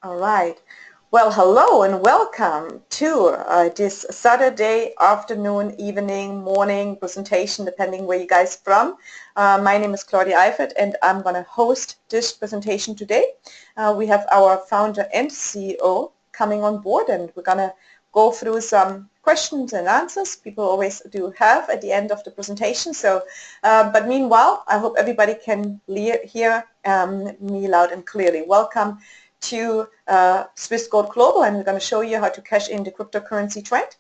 All right. Well, hello and welcome to this Saturday afternoon, evening, morning presentation, depending where you guys from. My name is Claudia Eifert and I'm going to host this presentation today. We have our founder and CEO coming on board and we're going to go through some questions and answers people always do have at the end of the presentation. So, but meanwhile, I hope everybody can hear me loud and clearly. Welcome to Swiss Gold Global, and we're going to show you how to cash in the cryptocurrency trend.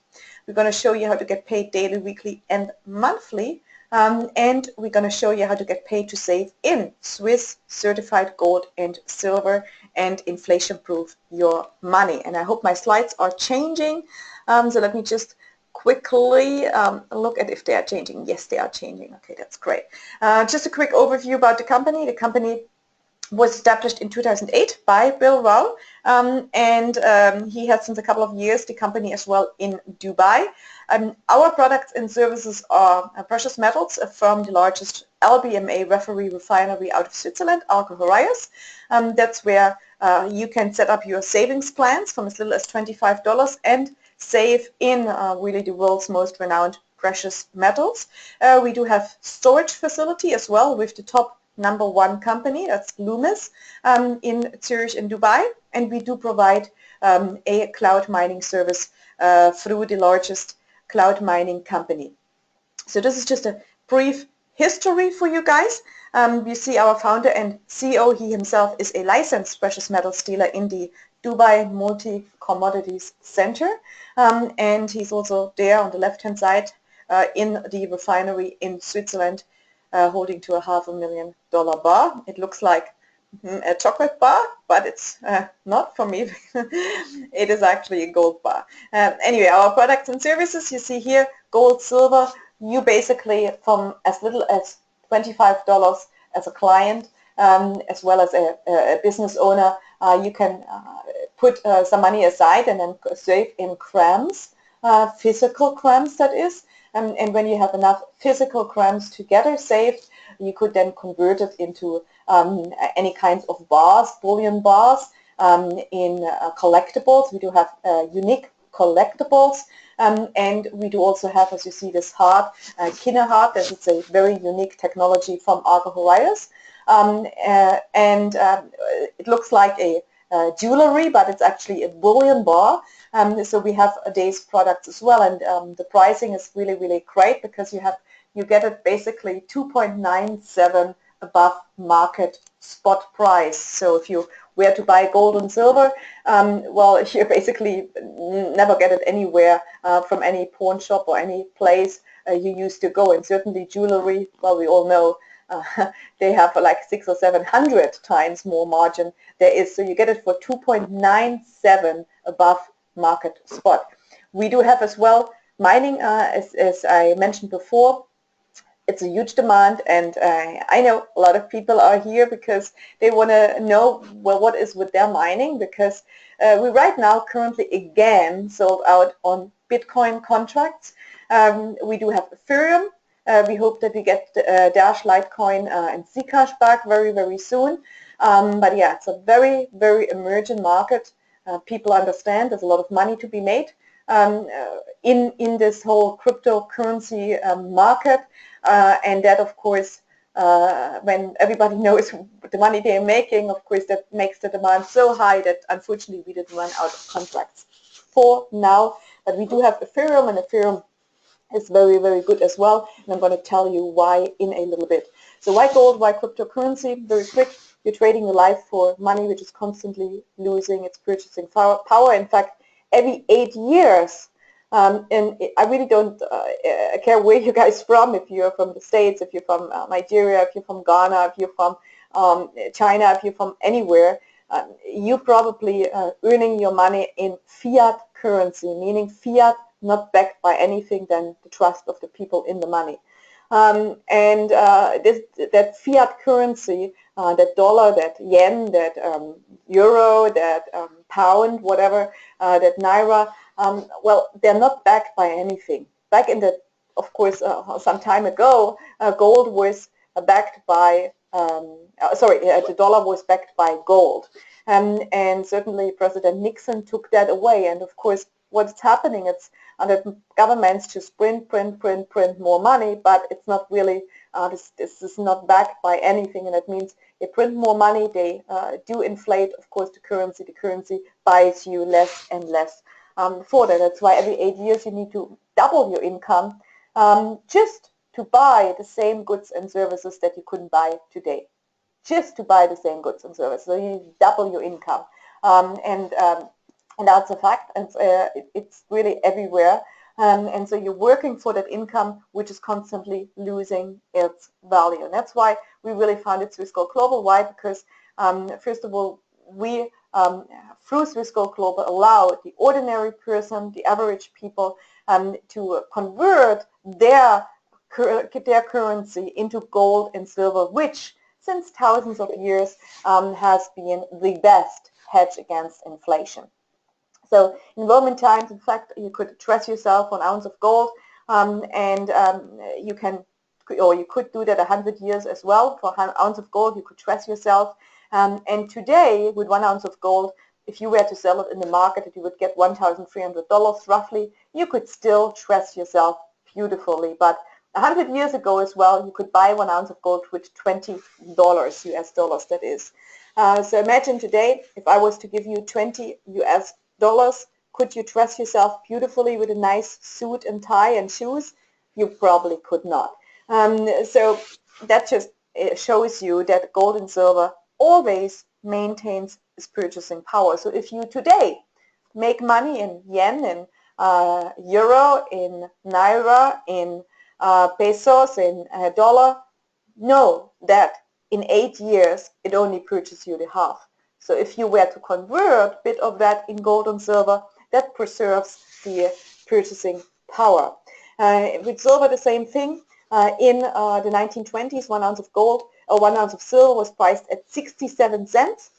We're going to show you how to get paid daily, weekly, and monthly. And we're going to show you how to get paid to save in Swiss certified gold and silver and inflation-proof your money. And I hope my slides are changing. So let me just quickly look at if they are changing. Yes, they are changing. Okay, that's great. Just a quick overview about the company. The company was established in 2008 by Bill Rao, and he has since a couple of years the company as well in Dubai. Our products and services are precious metals from the largest LBMA refinery out of Switzerland, Arco Horias. That's where you can set up your savings plans from as little as $25 and save in really the world's most renowned precious metals. We do have storage facility as well with the top #1 company, that's Loomis, in Zurich in Dubai, and we do provide a cloud mining service through the largest cloud mining company. So this is just a brief history for you guys. You see our founder and CEO, he himself is a licensed precious metals dealer in the Dubai Multi-Commodities Center, and he's also there on the left-hand side in the refinery in Switzerland, holding to a $500,000 bar. It looks like a chocolate bar, but it's not for me. It is actually a gold bar. Anyway, our products and services, you see here, gold, silver, you basically from as little as $25 as a client, as well as a business owner, you can put some money aside and then save in grams, physical grams that is. And when you have enough physical grams together saved, you could then convert it into any kinds of bars, bullion bars, in collectibles. We do have unique collectibles, and we do also have, as you see, this heart, Kinner heart. That is a very unique technology from Arco Horias, and it looks like a jewelry, but it's actually a bullion bar. So we have a day's products as well, and the pricing is really, really great because you get it basically 2.97 above market spot price. So if you were to buy gold and silver, well, you basically never get it anywhere from any pawn shop or any place you used to go. And certainly jewelry, well, we all know they have like 600 or 700 times more margin there is. So you get it for 2.97 above market spot. We do have as well mining, as I mentioned before. It's a huge demand, and I know a lot of people are here because they want to know, well, what is with their mining, because we right now currently again sold out on Bitcoin contracts. We do have Ethereum. We hope that we get Dash, Litecoin, and Zcash back very, very soon. But yeah, it's a very, very emerging market. People understand there's a lot of money to be made in this whole cryptocurrency market, and that, of course, when everybody knows the money they're making, of course, that makes the demand so high that unfortunately we didn't run out of contracts for now. But we do have Ethereum, and Ethereum is very, very good as well, and I'm going to tell you why in a little bit. So why gold, why cryptocurrency? Very quick, you're trading your life for money which is constantly losing its purchasing power. In fact, every 8 years, and I really don't care where you guys from, if you're from the States, if you're from Nigeria, if you're from Ghana, if you're from China, if you're from anywhere, you probably earning your money in fiat currency, meaning fiat not backed by anything than the trust of the people in the money. And that fiat currency, that dollar, that yen, that euro, that pound, whatever, that naira, well, they're not backed by anything. Back in the, of course, some time ago, gold was backed by the dollar was backed by gold. And certainly President Nixon took that away. And of course, what's happening, it's that governments just print more money, but it's not really, this is not backed by anything. And that means they print more money, they do inflate, of course, the currency buys you less and less for that. That's why every 8 years you need to double your income just to buy the same goods and services that you couldn't buy today. Just to buy the same goods and services. So you double your income. And that's a fact. And it's really everywhere. And so you're working for that income, which is constantly losing its value. And that's why we really founded Swissquote Global. Why? Because, first of all, we, through Swissquote Global, allow the ordinary person, the average people, to convert their currency into gold and silver, which since thousands of years has been the best hedge against inflation. So in Roman times, in fact, you could dress yourself on an ounce of gold, and you can, or you could do that 100 years as well. For an ounce of gold, you could dress yourself. And today, with 1 ounce of gold, if you were to sell it in the market, you would get $1,300 roughly. You could still dress yourself beautifully. But 100 years ago as well, you could buy 1 ounce of gold with $20 US dollars, that is. So imagine today, if I was to give you 20 US dollars, could you dress yourself beautifully with a nice suit and tie and shoes? You probably could not. So that just shows you that gold and silver always maintains its purchasing power. So if you today make money in yen, in euro, in naira, in pesos, in dollar, know that in 8 years it only purchases you the half. So if you were to convert a bit of that in gold and silver, that preserves the purchasing power. With silver, the same thing. In the 1920s, 1 ounce of gold or 1 ounce of silver was priced at 67 cents,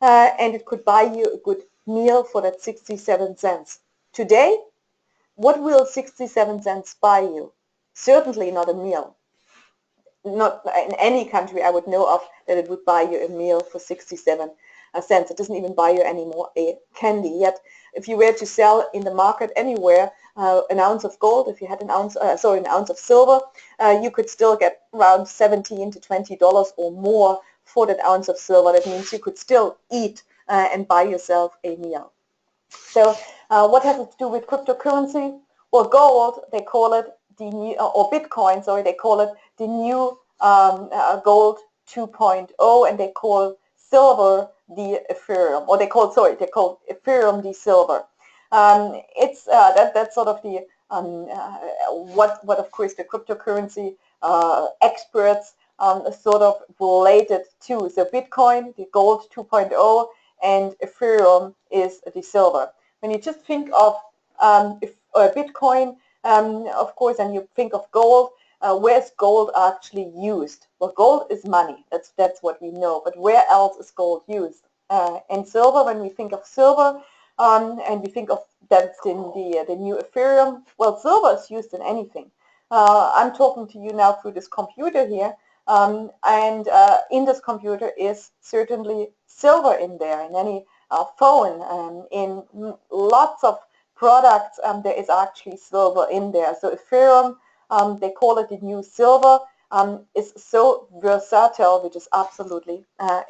and it could buy you a good meal for that 67 cents. Today, what will 67 cents buy you? Certainly not a meal. Not in any country I would know of that it would buy you a meal for 67 cents. It doesn't even buy you anymore a candy. Yet, if you were to sell in the market anywhere an ounce of gold, if you had an ounce of silver, you could still get around $17 to $20 or more for that ounce of silver. That means you could still eat and buy yourself a meal. So what has it to do with cryptocurrency? Well, gold, they call it the new, or Bitcoin, sorry, they call it the new gold 2.0, and they call silver the Ethereum, or they call Ethereum the silver. That's sort of the what of course the cryptocurrency experts sort of related to. So Bitcoin, the gold 2.0, and Ethereum is the silver. When you just think of Bitcoin, of course, and you think of gold, where's gold actually used? Well, gold is money. That's what we know. But where else is gold used? And silver, when we think of silver, and we think of that's in the new Ethereum, well, silver is used in anything. I'm talking to you now through this computer here, and in this computer is certainly silver in there. In any phone, in lots of products, there is actually silver in there. So Ethereum, they call it the new silver, is so versatile, which is absolutely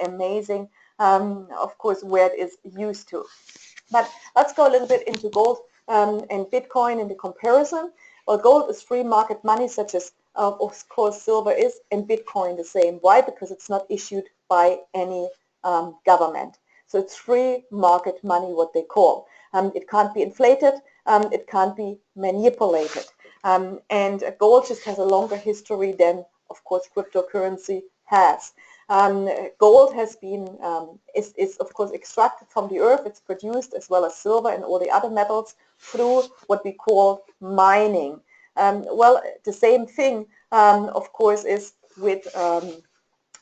amazing, of course, where it is used to. But let's go a little bit into gold and Bitcoin in the comparison. Well, gold is free market money, such as, of course, silver is, and Bitcoin the same. Why? Because it's not issued by any government. So it's free market money, what they call. It can't be inflated. It can't be manipulated. And gold just has a longer history than, of course, cryptocurrency has. Gold has been, is of course extracted from the earth. It's produced, as well as silver and all the other metals, through what we call mining. Well, the same thing, of course, is with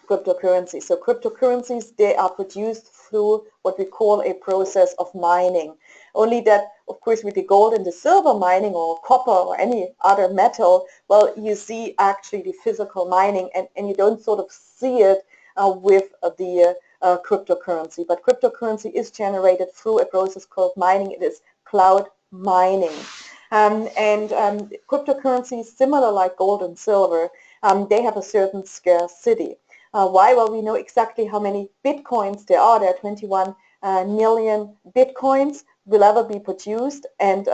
cryptocurrencies. So cryptocurrencies, they are produced through what we call a process of mining. Only that, of course, with the gold and the silver mining or copper or any other metal, well, you see actually the physical mining, and you don't sort of see it with the cryptocurrency. But cryptocurrency is generated through a process called mining. It is cloud mining. Cryptocurrencies, similar like gold and silver, they have a certain scarcity. Why? Well, we know exactly how many bitcoins there are. There are 21 million bitcoins will ever be produced, and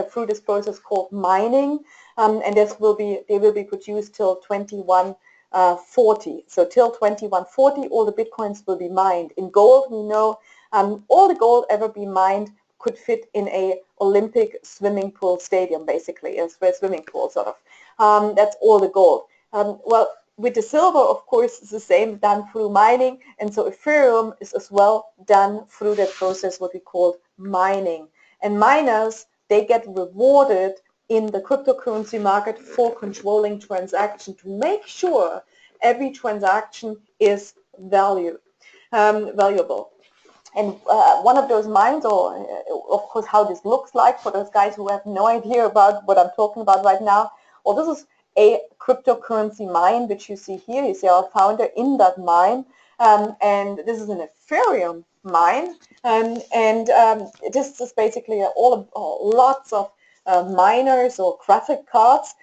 through this process called mining, and they will be produced till 2140. So till 2140, all the bitcoins will be mined. In gold, we know all the gold ever be mined could fit in a Olympic swimming pool stadium, basically, a swimming pool sort of. That's all the gold. Well, with the silver, of course, it's the same, done through mining, and so Ethereum is as well done through that process, what we call mining. And miners, they get rewarded in the cryptocurrency market for controlling transaction to make sure every transaction is valuable. And one of those mines, or of course how this looks like for those guys who have no idea about what I'm talking about right now, well, this is a cryptocurrency mine, which you see here. You see our founder in that mine, and this is an Ethereum mine, this is basically lots of miners or graphic cards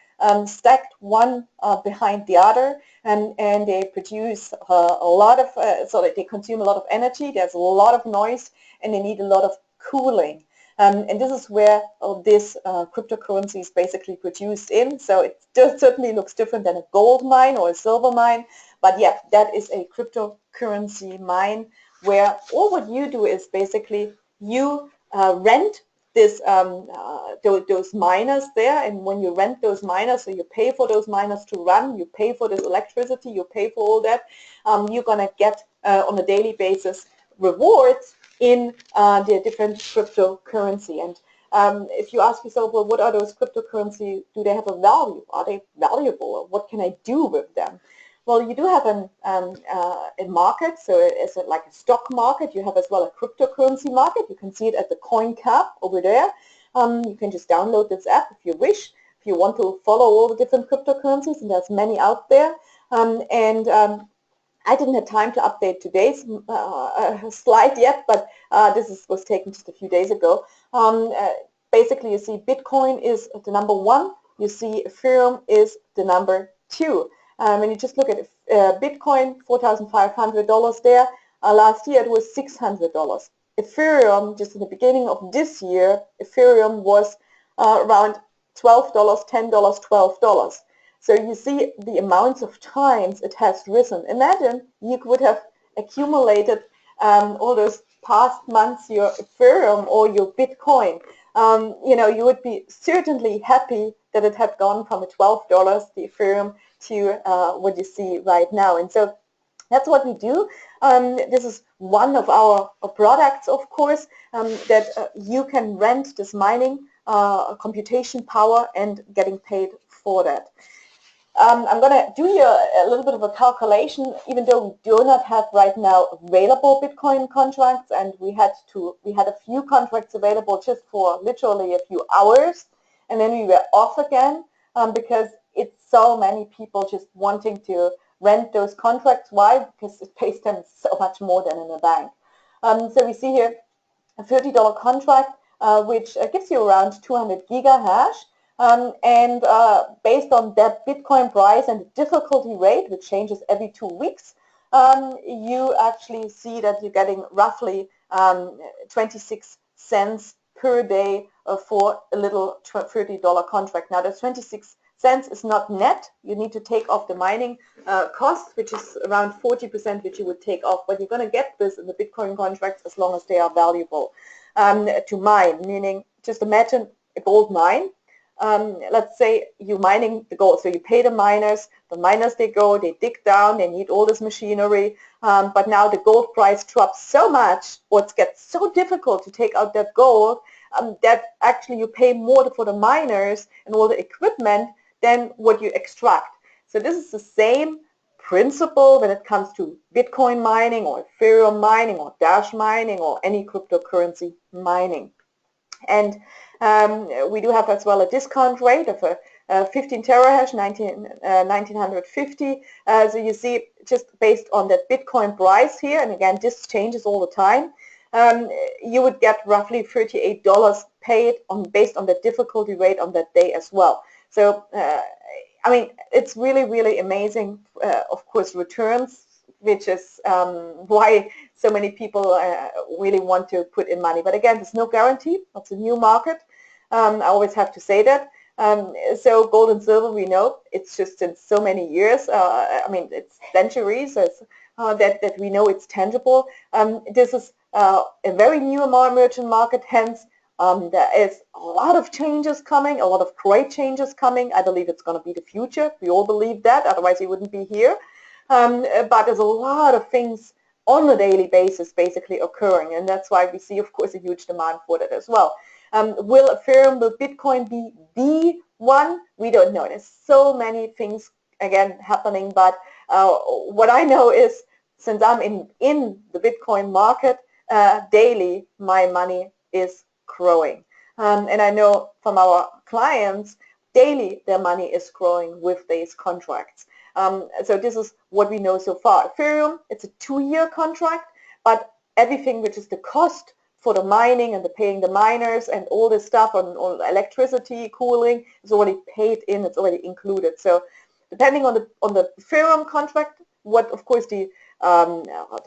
stacked one behind the other, and they produce a lot of, so that they consume a lot of energy. There's a lot of noise, and they need a lot of cooling. And this is where this cryptocurrency is basically produced in. So it certainly looks different than a gold mine or a silver mine. But yeah, that is a cryptocurrency mine where all what you do is basically you rent those miners there, and when you rent those miners, so you pay for those miners to run, you pay for this electricity, you pay for all that, you're going to get on a daily basis rewards in the different cryptocurrency. And if you ask yourself, well, what are those cryptocurrency? Do they have a value? Are they valuable? What can I do with them? Well, you do have a market, so it's like a stock market. You have as well a cryptocurrency market. You can see it at the CoinCap over there. You can just download this app if you wish, if you want to follow all the different cryptocurrencies, and there's many out there. I didn't have time to update today's slide yet, but was taken just a few days ago. Basically, you see Bitcoin is the number 1. You see Ethereum is the number 2. When you just look at Bitcoin, $4,500 there. Last year it was $600. Ethereum, just in the beginning of this year, Ethereum was around $12, $10, $12. So you see the amounts of times it has risen. Imagine you would have accumulated all those past months your Ethereum or your Bitcoin. You would be certainly happy that it had gone from a $12, the Ethereum, to what you see right now. And so that's what we do. This is one of our products, of course, that you can rent this mining computation power and getting paid for that. I'm going to do you a little bit of a calculation, even though we do not have right now available Bitcoin contracts, and we had a few contracts available just for literally a few hours, and then we were off again because it's so many people just wanting to rent those contracts. Why? Because it pays them so much more than in a bank. So we see here a $30 contract, which gives you around 200 gigahash. Based on that Bitcoin price and the difficulty rate, which changes every 2 weeks, you actually see that you're getting roughly 26 cents per day for a little $30 contract. Now, that 26 cents is not net. You need to take off the mining cost, which is around 40%, which you would take off. But you're going to get this in the Bitcoin contracts as long as they are valuable to mine, meaning just imagine a gold mine. Let's say you're mining the gold, so you pay the miners, they go, they dig down, they need all this machinery, but now the gold price drops so much, or it gets so difficult to take out that gold, that actually you pay more for the miners and all the equipment than what you extract. So this is the same principle when it comes to Bitcoin mining or Ethereum mining or Dash mining or any cryptocurrency mining. And we do have as well a discount rate of 15 terahash, 1950. So you see, just based on that Bitcoin price here, and again, this changes all the time, you would get roughly $38 paid based on the difficulty rate on that day as well. So, I mean, it's really, really amazing, of course, returns, which is why so many people really want to put in money. But again, there's no guarantee. It's a new market. I always have to say that. So gold and silver, we know, it's just in so many years. I mean, it's centuries that we know it's tangible. This is a very new emerging market, hence there is a lot of changes coming, a lot of great changes coming. I believe it's going to be the future. We all believe that, otherwise we wouldn't be here. But there's a lot of things on a daily basis basically occurring, and that's why we see, of course, a huge demand for that as well. Will Ethereum, will Bitcoin be the one? We don't know. There's so many things, again, happening, but what I know is, since I'm in the Bitcoin market, daily my money is growing. And I know from our clients, daily their money is growing with these contracts. So this is what we know so far. Ethereum, it's a 2-year contract, but everything which is the cost for the mining and the paying the miners and all this stuff on electricity, cooling is already paid in, it's already included. So depending on the Ethereum contract, what of course the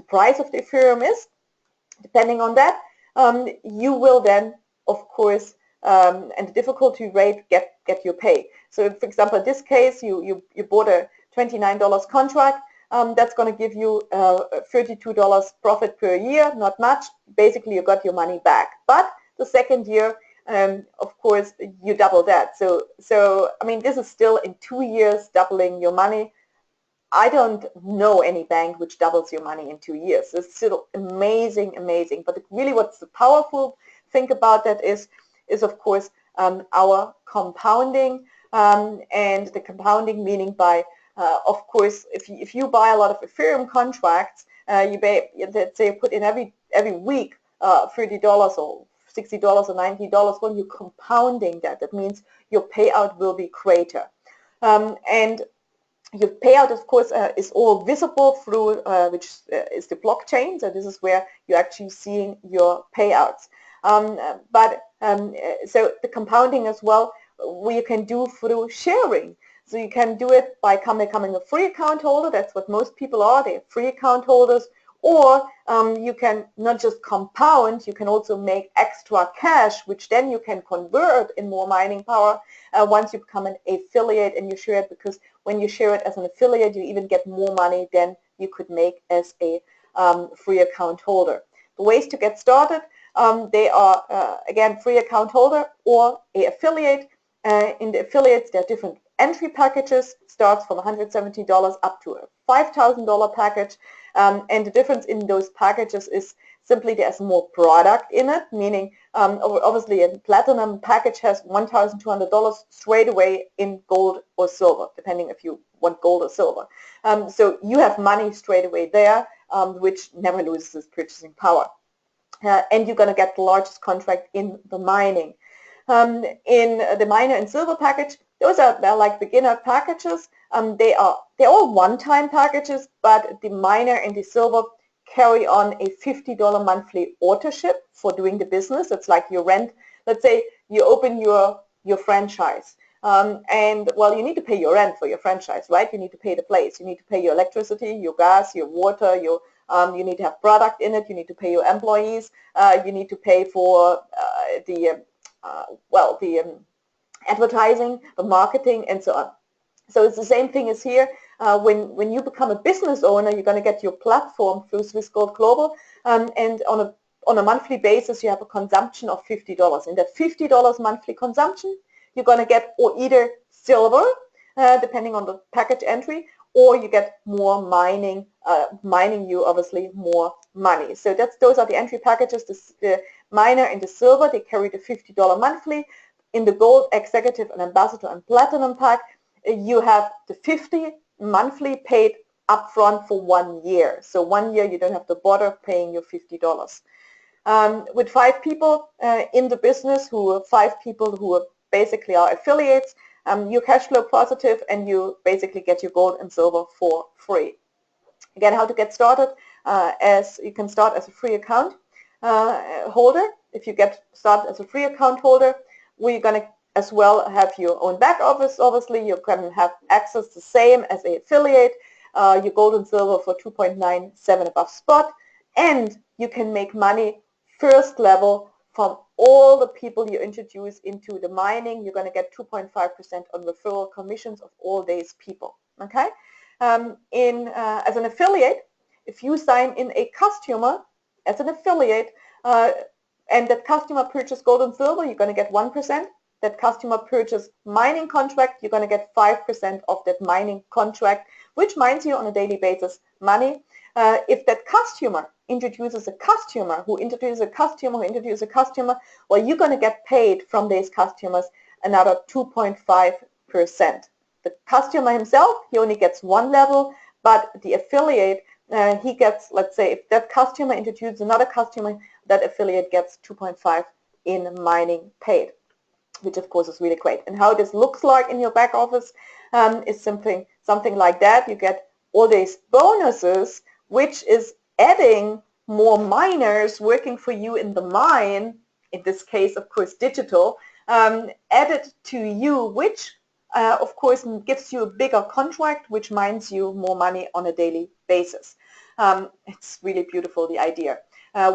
price of the Ethereum is, depending on that, you will then, of course, and the difficulty rate get your pay. So for example, in this case, you bought a $29 contract, that's going to give you $32 profit per year, not much. Basically, you got your money back. But the second year, of course, you double that. So I mean, this is still in 2 years doubling your money. I don't know any bank which doubles your money in 2 years. It's still amazing, amazing. But really what's the powerful thing about that is of course, our compounding, and the compounding meaning by, of course, if you buy a lot of Ethereum contracts, let's say put in every week $30 or $60 or $90, when you're compounding that, that means your payout will be greater. And your payout, of course, is all visible through which is the blockchain. So this is where you're actually seeing your payouts. So the compounding as well, we can do through sharing. So you can do it by becoming a free account holder. That's what most people are. They're free account holders. Or you can not just compound, you can also make extra cash, which then you can convert in more mining power once you become an affiliate and you share it, because when you share it as an affiliate, you even get more money than you could make as a free account holder. The ways to get started, they are, again, free account holder or a affiliate. In the affiliates, there are different entry packages, starts from $170 up to a $5,000 package. And the difference in those packages is simply there's more product in it, meaning obviously a platinum package has $1,200 straight away in gold or silver, depending if you want gold or silver. So you have money straight away there, which never loses its purchasing power. And you're going to get the largest contract in the mining. In the miner and silver package, those are like beginner packages. They're all one-time packages, but the miner and the silver carry on a $50 monthly authorship for doing the business. It's like your rent. Let's say you open your franchise. And well, you need to pay your rent for your franchise, right? You need to pay the place. You need to pay your electricity, your gas, your water, you need to have product in it. You need to pay your employees. You need to pay for the advertising, the marketing, and so on. So it's the same thing as here. When you become a business owner, you're going to get your platform through Swiss Gold Global, and on a monthly basis, you have a consumption of $50. In that $50 monthly consumption, you're going to get either silver, depending on the package entry, or you get more mining, mining you obviously more money. So those are the entry packages. The miner and the silver, they carry the $50 monthly. In the gold, executive and ambassador and platinum pack, you have the $50 monthly paid upfront for 1 year. So 1 year you don't have to bother paying your $50. With 5 people in the business, 5 people who basically are affiliates, you're cash flow positive and you basically get your gold and silver for free. Again, how to get started, as you can start as a free account holder. If you get started as a free account holder, we're going to as well have your own back office. Obviously, you can have access the same as an affiliate, your gold and silver for 2.97 above spot, and you can make money first level from all the people you introduce into the mining. You're going to get 2.5% on referral commissions of all these people. Okay. As an affiliate, if you sign in a customer as an affiliate and that customer purchase gold and silver, you're going to get 1%. That customer purchase mining contract, you're going to get 5% of that mining contract, which mines you on a daily basis money. If that customer introduces a customer who introduces a customer who introduces a customer, well, you're going to get paid from these customers another 2.5%. The customer himself, he only gets 1 level, but the affiliate, he gets, let's say, if that customer introduces another customer, that affiliate gets 2.5 in mining paid, which of course is really great. And how this looks like in your back office is something like that. You get all these bonuses, which is adding more miners working for you in the mine, in this case, of course, digital, added to you, which of course gives you a bigger contract, which mines you more money on a daily basis. It's really beautiful, the idea.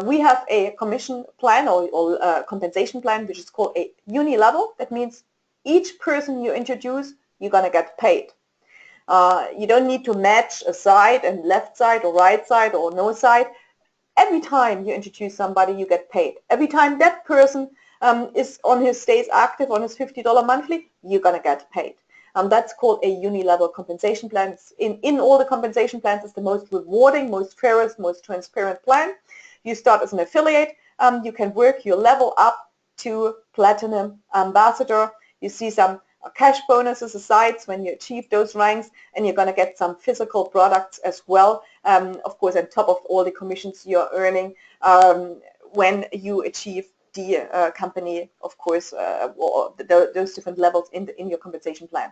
We have a commission plan or compensation plan, which is called a uni-level. That means each person you introduce, you're going to get paid. You don't need to match a side and left side or right side or no side. Every time you introduce somebody, you get paid. Every time that person stays active on his $50 monthly, you're going to get paid. That's called a uni-level compensation plan. It's in all the compensation plans, it's the most rewarding, most fairest, most transparent plan. You start as an affiliate. You can work your level up to Platinum Ambassador. You see some cash bonuses aside when you achieve those ranks, and you're going to get some physical products as well, of course, on top of all the commissions you're earning when you achieve the company, of course, or those different levels in your compensation plan.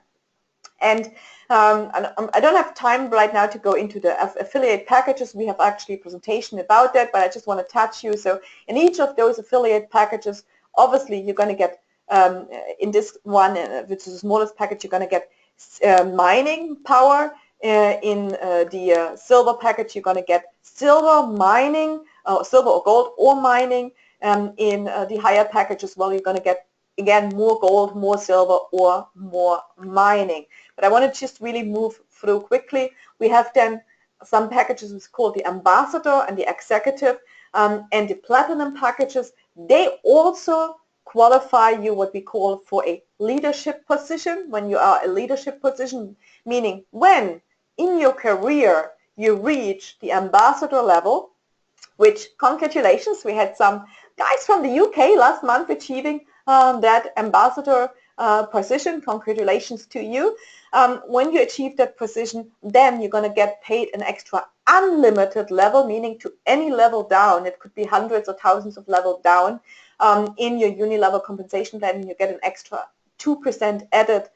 And I don't have time right now to go into the affiliate packages. We have actually a presentation about that, but I just want to touch you. So in each of those affiliate packages, obviously you're going to get, in this one, which is the smallest package, you're going to get mining power. In the silver package, you're going to get silver mining, silver or gold or mining. In the higher package as well, you're going to get, again, more gold, more silver, or more mining. But I want to just really move through quickly. We have then some packages which is called the Ambassador and the Executive, and the Platinum packages. They also qualify you what we call for a leadership position. When you are a leadership position, meaning when in your career you reach the Ambassador level, which, congratulations, we had some guys from the UK last month achieving that Ambassador position. Congratulations to you. When you achieve that position, then you're going to get paid an extra unlimited level, meaning to any level down. It could be hundreds or thousands of levels down in your uni-level compensation plan, and you get an extra 2% added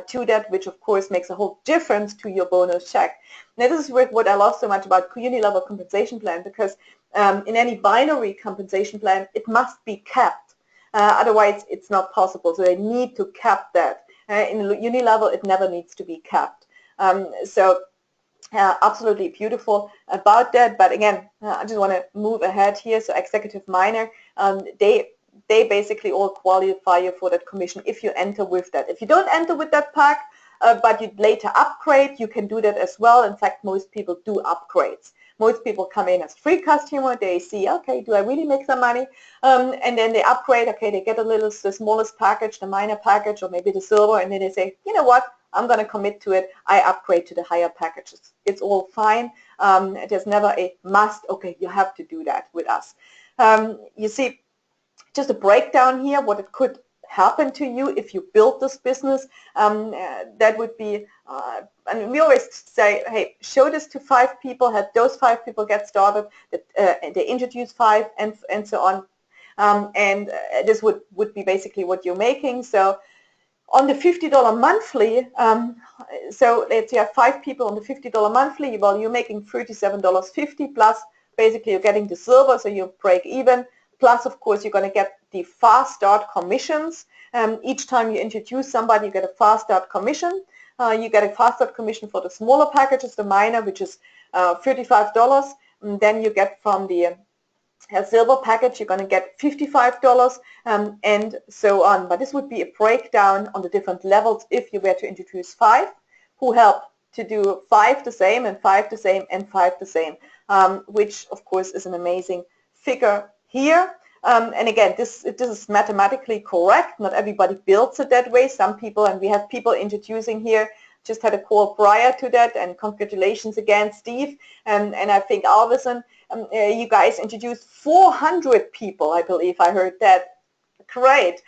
to that, which of course makes a whole difference to your bonus check. Now, this is what I love so much about uni-level compensation plan, because in any binary compensation plan, it must be capped. Otherwise, it's not possible. So they need to cap that. In uni-level, it never needs to be capped. Absolutely beautiful about that. But again, I just want to move ahead here. So executive miner, they basically all qualify you for that commission if you enter with that. If you don't enter with that pack, but you later upgrade, you can do that as well. In fact, most people do upgrades. Most people come in as free customer. They see, okay, do I really make some money? And then they upgrade. Okay, they get the smallest package, the minor package, or maybe the silver, and then they say, you know what? I'm going to commit to it. I upgrade to the higher packages. It's all fine. There's never a must. Okay, you have to do that with us. You see, just a breakdown here, what it could happen to you if you build this business. That would be, and we always say, hey, show this to 5 people, have those 5 people get started, they introduce 5 and so on. This would be basically what you're making. So on the $50 monthly, so let's say you have 5 people on the $50 monthly, well, you're making $37.50 plus basically you're getting the silver, so you break even. Plus, of course, you're going to get the fast start commissions. Each time you introduce somebody, you get a fast start commission. You get a fast start commission for the smaller packages, the minor, which is $35. And then you get from the silver package, you're going to get $55 and so on. But this would be a breakdown on the different levels if you were to introduce 5 who help to do 5 the same and 5 the same and 5 the same, which of course is an amazing figure here. And again, this is mathematically correct. Not everybody builds it that way. Some people, and we have people introducing here, just had a call prior to that, and congratulations again, Steve, and I think Alvison, you guys introduced 400 people, I believe I heard that. Great.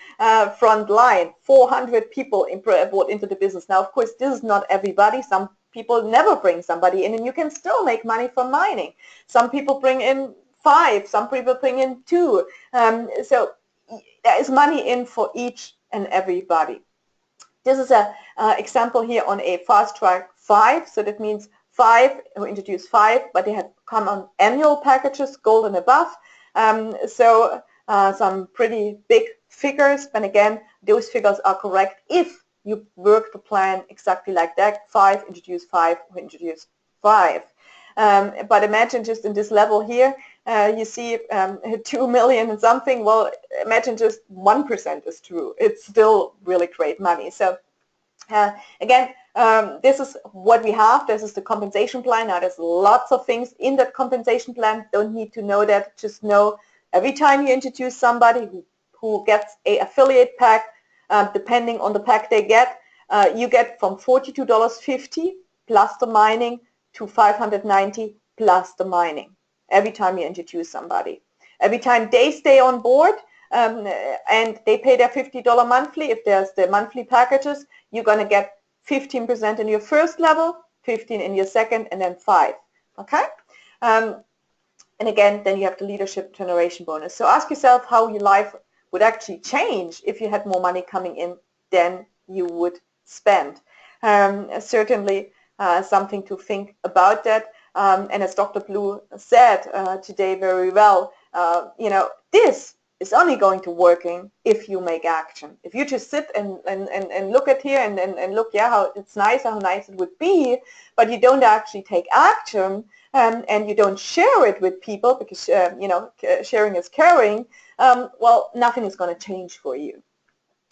Front line, 400 people brought into the business. Now, of course, this is not everybody. Some people never bring somebody in, and you can still make money from mining. Some people bring in 5, some people bring in 2. So there is money in for each and everybody. This is an example here on a fast track 5. So that means 5 who introduce 5, but they have come on annual packages, gold and above. Some pretty big figures, but again, those figures are correct if you work the plan exactly like that. 5 introduce 5 who introduce 5. But imagine just in this level here, you see 2 million and something. Well, imagine just 1% is true. It's still really great money. So again, this is what we have. This is the compensation plan. Now, there's lots of things in that compensation plan. Don't need to know that. Just know every time you introduce somebody who gets a affiliate pack, depending on the pack they get, you get from $42.50 plus the mining to $590 plus the mining every time you introduce somebody. Every time they stay on board and they pay their $50 monthly, if there's the monthly packages, you're going to get 15% in your first level, 15 in your second, and then 5. Okay? And again, then you have the leadership generation bonus. So ask yourself how your life would actually change if you had more money coming in than you would spend. Certainly something to think about that. And as Dr. Blue said today very well, this is only going to working if you make action. If you just sit and look at here and look, yeah, how it's nice, how nice it would be, but you don't actually take action and you don't share it with people because, sharing is caring, well, nothing is going to change for you.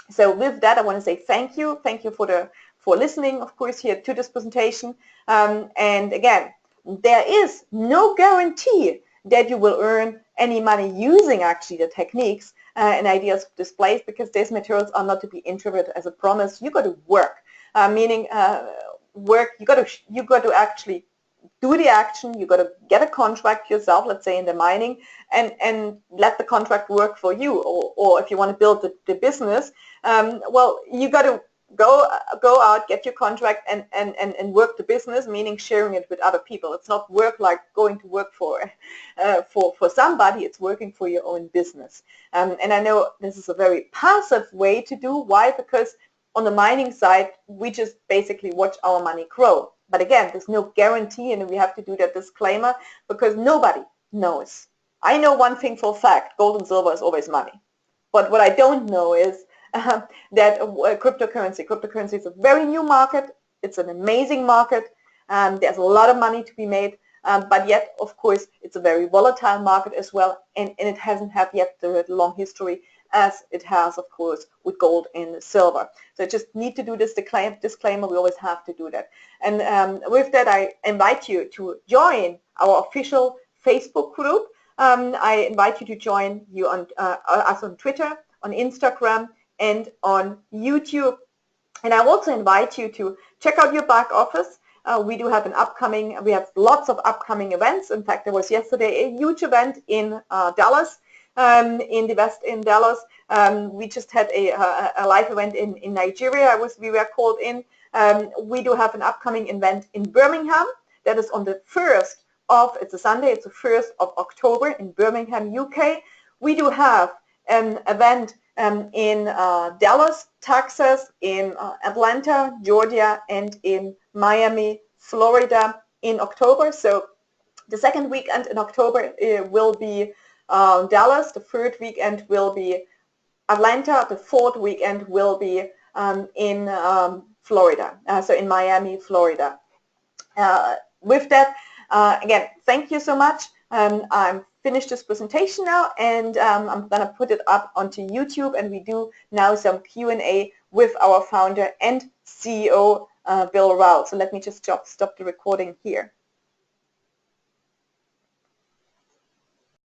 So with that, I want to say thank you. Thank you for listening, of course, here to this presentation. And again, there is no guarantee that you will earn any money using actually the techniques and ideas displayed, because these materials are not to be interpreted as a promise. You got to work, meaning work. You got to actually do the action. You got to get a contract yourself, let's say in the mining, and let the contract work for you. Or if you want to build the business, well, you got to go out, get your contract, and work the business, meaning sharing it with other people. It's not work like going to work for somebody. It's working for your own business. And I know this is a very passive way to do. Why? Because on the mining side, we just basically watch our money grow. But again, there's no guarantee, and we have to do that disclaimer because nobody knows. I know one thing for a fact: gold and silver is always money. But what I don't know is that cryptocurrency is a very new market. It's an amazing market. There's a lot of money to be made, but yet, of course, it's a very volatile market as well, and it hasn't had yet the long history as it has, of course, with gold and silver. So I just need to do this disclaimer. We always have to do that. And with that, I invite you to join our official Facebook group. I invite you to join us on Twitter, on Instagram, and on YouTube. And I also invite you to check out your back office. We have lots of upcoming events. In fact, there was yesterday a huge event in Dallas in the West in Dallas. We just had a live event in Nigeria. We were called in. We do have an upcoming event in Birmingham. That is on the 1st of, it's a Sunday, it's the 1st of October in Birmingham, UK. We do have an event in Dallas, Texas, in Atlanta, Georgia, and in Miami, Florida in October. So the second weekend in October will be Dallas, the third weekend will be Atlanta, the fourth weekend will be in Florida, so in Miami, Florida. With that, again, thank you so much. I'm finished this presentation now, and I'm going to put it up onto YouTube, and we do now some Q&A with our founder and CEO, Bill Rao. So let me just stop the recording here.